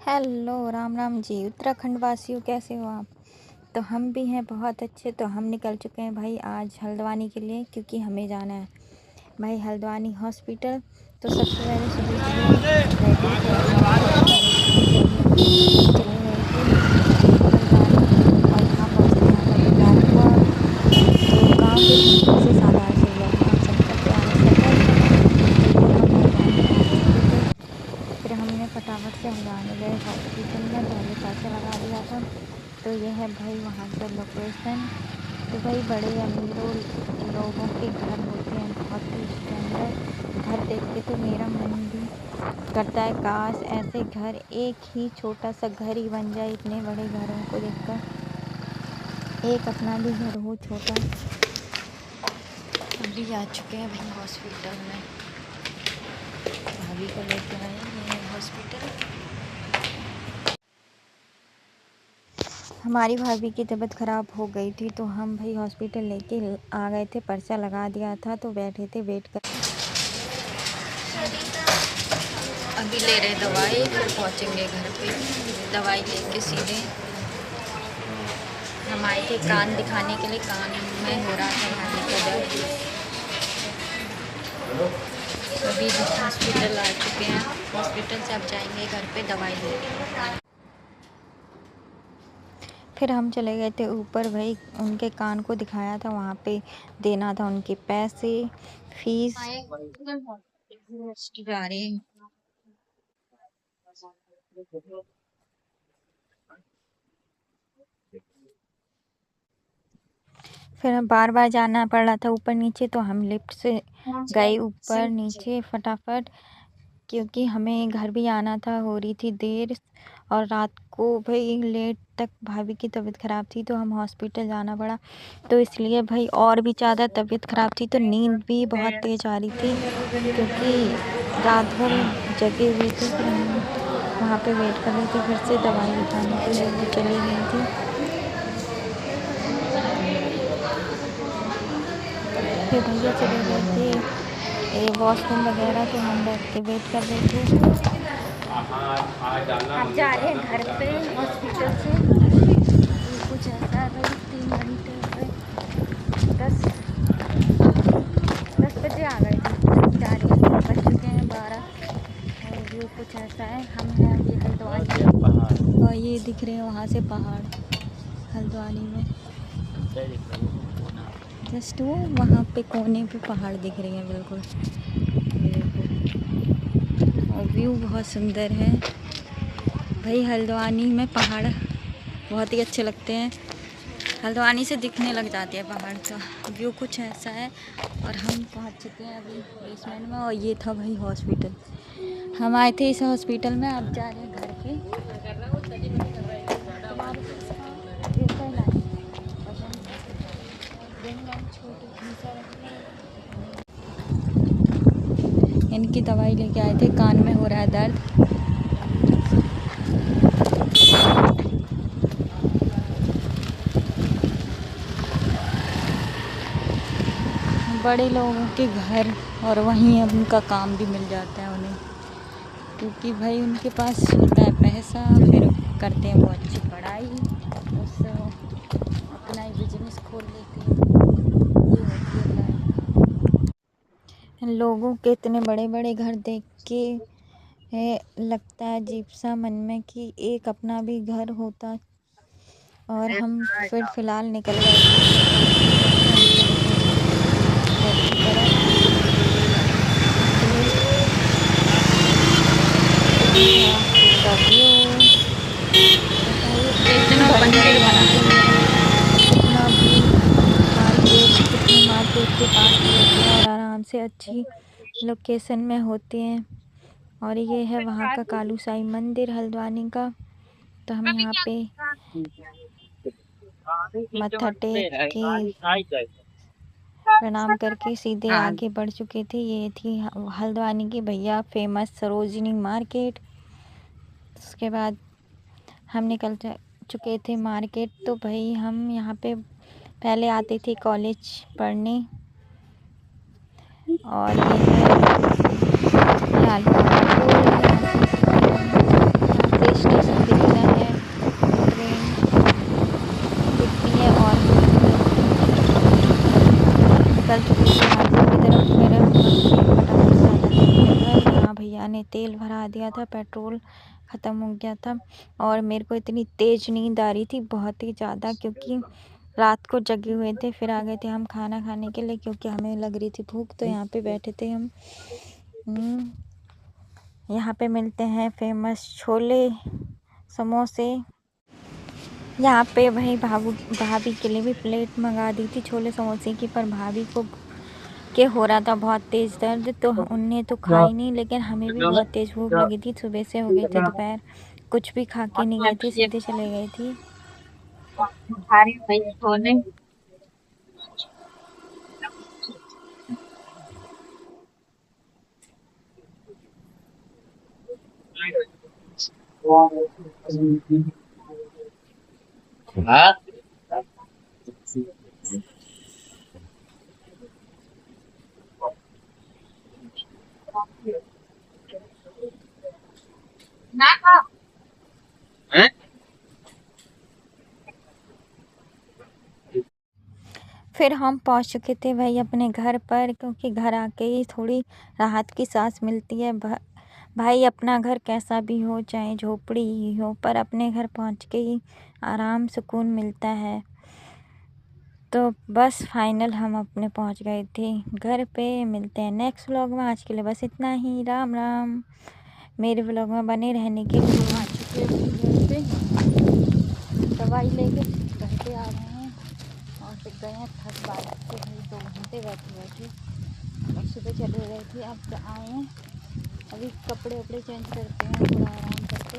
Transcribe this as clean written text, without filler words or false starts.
Hello Ram Ram ji. Uttarakhand वासियों, कैसे हो आप? तो हम भी हैं बहुत अच्छे। तो हम निकल चुके हैं भाई आज हल्द्वानी के लिए, क्योंकि हमें जाना है भाई हल्द्वानी हॉस्पिटल। तो सबसे पहले सुबह सुबह रेडी थे चले गए थे हल्द्वानी, और यहाँ पहुँचते हैं हमें दोपहर हुआ। तो गाँव के बीच से सादा से हुआ, आप सबका प्यार सफल। तो हम हल्द्वानी पहुँच चुके थे। फिर हमने फटाफट से हम जाने गए हॉस्पिटल में, पहले पैसा लगा दिया था। तो यह है भाई वहाँ का लोकेशन। तो भाई बड़े अमीरों लोगों के घर होते हैं, बहुत ही स्टैंडर्ड घर देख के तो मेरा मन भी करता है काश ऐसे घर, एक ही छोटा सा घर ही बन जाए इतने बड़े घरों को देखकर। एक अपना भी घर हो छोटा। अभी आ चुके हैं भाई हॉस्पिटल में, भाभी को लेकर आए हैं हॉस्पिटल। हमारी भाभी की तबीयत ख़राब हो गई थी, तो हम भाई हॉस्पिटल लेके आ गए थे, पर्चा लगा दिया था, तो बैठे थे वेट कर। अभी ले रहे दवाई, फिर पहुंचेंगे घर पे। दवाई लेके सीधे हम आए थे कान दिखाने के लिए, कान में हो रहा था भाभी को दर्द। अभी हॉस्पिटल आ चुके हैं, हॉस्पिटल से अब जाएंगे घर पे दवाई लेने। फिर हम चले गए थे ऊपर भाई, उनके कान को दिखाया था, वहाँ पे देना था उनके पैसे, फीस। जा रहे हैं। फिर हम बार बार जाना पड़ रहा था ऊपर नीचे, तो हम लिफ्ट से गए ऊपर नीचे फटाफट, क्योंकि हमें घर भी आना था, हो रही थी देर। और रात को भाई लेट तक भाभी की तबीयत ख़राब थी, तो हम हॉस्पिटल जाना पड़ा। तो इसलिए भाई और भी ज़्यादा तबीयत ख़राब थी, तो नींद भी बहुत तेज़ आ रही थी, क्योंकि रात भर जगे हुए थे। फिर हम वहाँ पे वेट कर रहे थे, फिर से दवाई दिखाने के लिए वो चली गई थी। फिर भैया चले गए थे वॉशरूम वगैरह, तो हम बैठ के वेट कर रहे थे। अब जा रहे हैं घर पे हॉस्पिटल से। कुछ ऐसा है भाई, 3 घंटे पे 10 बजे आ गए थे, जा रहे हैं, बज चुके हैं 12। और व्यू कुछ ऐसा है, हम हैं अभी हल्द्वानी, और ये दिख रहे हैं वहाँ से पहाड़ हल्द्वानी में, जस्ट वो वहाँ पे कोने पे पहाड़ दिख रहे हैं बिल्कुल। और व्यू बहुत सुंदर है भाई, हल्द्वानी में पहाड़ बहुत ही अच्छे लगते हैं, हल्द्वानी से दिखने लग जाते हैं पहाड़। तो व्यू कुछ ऐसा है, और हम पहुंच चुके हैं अभी बेसमेंट में। और ये था भाई हॉस्पिटल, हम आए थे इस हॉस्पिटल में, अब जा रहे हैं घर पे। इनकी दवाई लेके आए थे, कान में हो रहा है दर्द। बड़े लोगों के घर, और वहीं अब उनका काम भी मिल जाता है उन्हें, क्योंकि भाई उनके पास होता है पैसा, फिर करते हैं वो अच्छी पढ़ाई, उससे अपना ही बिजनेस खोल लेते हैं। ये होती है लोगों के इतने बड़े बड़े घर देख के लगता है अजीब सा मन में कि एक अपना भी घर होता। और हम फिर फ़िलहाल निकल गए मार्केट के पास होते हैं और आराम से अच्छी लोकेशन में होते हैं। और ये है वहाँ का कालू साई मंदिर हल्द्वानी का। तो हम यहाँ पे मत्था टेक के प्रणाम करके सीधे आगे बढ़ चुके थे। ये थी हल्द्वानी की भैया फेमस सरोजिनी मार्केट। उसके बाद हम निकल चुके थे मार्केट। तो भाई हम यहाँ पे पहले आते थे कॉलेज पढ़ने, और ये है लाल गया था, पेट्रोल ख़त्म हो गया था और मेरे को इतनी तेज़ नींद आ रही थी, बहुत ही ज़्यादा, क्योंकि रात को जगे हुए थे। फिर आ गए थे हम खाना खाने के लिए, क्योंकि हमें लग रही थी भूख। तो यहाँ पे बैठे थे हम। यहाँ पे मिलते हैं फेमस छोले समोसे। यहाँ पे भाई भाभी के लिए भी प्लेट मंगा दी थी छोले समोसे की, पर भाभी को के हो रहा था बहुत तेज़ दर्द, तो उनने तो खाई नहीं। लेकिन हमें भी बहुत तेज़ भूख लगी थी, सुबह से हो गई थी दोपहर, कुछ भी खा के नहीं गई थी, सीधे चले गई थी। फिर हम पहुंच चुके थे भाई अपने घर पर, क्योंकि घर आके ही थोड़ी राहत की सांस मिलती है। भाई अपना घर कैसा भी हो, चाहे झोपड़ी ही हो, पर अपने घर पहुंच के ही आराम सुकून मिलता है। तो बस फाइनल हम अपने पहुंच गए थे घर पे। मिलते हैं नेक्स्ट व्लॉग में। आज के लिए बस इतना ही। राम राम। मेरे व्लॉग में बने रहने के लिए हम आ चुके हैं घर पे, दवाई लेके घर पे आ गए हैं और फिर गए हैं थक बार के भाई 2 घंटे बैठे और सुबह चले गए थे। अब आए हैं, अभी कपड़े वपड़े चेंज करते हैं, थोड़ा आराम करते